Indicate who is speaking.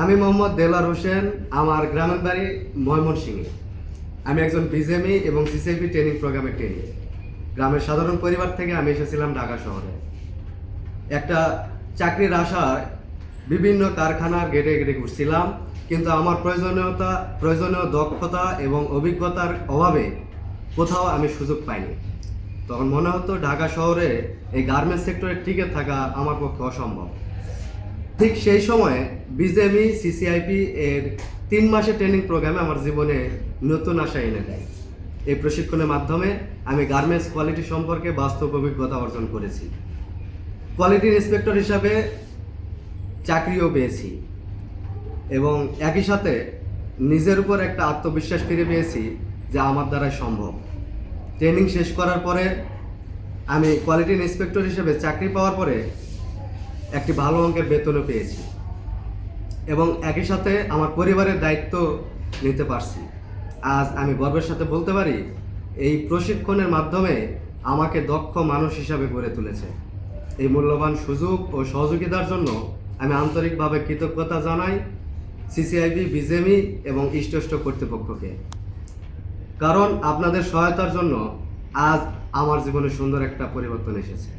Speaker 1: আমি মোহাম্মদ দেলার হোসেন। আমার গ্রামের বাড়ি ময়মনসিংহে। আমি একজন বিজেএমই এবং সিসিআইপি ট্রেনিং প্রোগ্রামের ট্রেনিং। গ্রামের সাধারণ পরিবার থেকে আমি এসেছিলাম ঢাকা শহরে। একটা চাকরির আশায় বিভিন্ন কারখানার গেটে গেটে ঘুরছিলাম, কিন্তু আমার প্রয়োজনীয় দক্ষতা এবং অভিজ্ঞতার অভাবে কোথাও আমি সুযোগ পাইনি। তখন মনে হতো ঢাকা শহরে এই গার্মেন্টস সেক্টরে টিকে থাকা আমার পক্ষে অসম্ভব। ঠিক সেই সময়ে বিজেএমই সিসিআইপি এর 3 মাসের ট্রেনিং প্রোগ্রামে আমার জীবনে নতুন আশা এনে দেয়। এই প্রশিক্ষণের মাধ্যমে আমি গার্মেন্টস কোয়ালিটি সম্পর্কে বাস্তব অভিজ্ঞতা অর্জন করেছি। কোয়ালিটি ইন্সপেক্টর হিসাবে চাকরিও পেয়েছি এবং একই সাথে নিজের উপর একটা আত্মবিশ্বাস ফিরে পেয়েছি যে আমার দ্বারাই সম্ভব। ট্রেনিং শেষ করার পরে আমি কোয়ালিটি ইন্সপেক্টর হিসেবে চাকরি পাওয়ার পরে একটি ভালো অঙ্কের বেতনও পেয়েছি এবং একই সাথে আমার পরিবারের দায়িত্ব নিতে পারছি। আজ আমি গর্বের সাথে বলতে পারি এই প্রশিক্ষণের মাধ্যমে আমাকে দক্ষ মানুষ হিসাবে গড়ে তুলেছে। এই মূল্যবান সুযোগ ও সহযোগিতার জন্য আমি আন্তরিকভাবে কৃতজ্ঞতা জানাই সিসিআইপি, বিজেএমই এবং ইষ্ট কর্তৃপক্ষকে। কারণ আপনাদের সহায়তার জন্য আজ আমার জীবনে সুন্দর একটা পরিবর্তন এসেছে।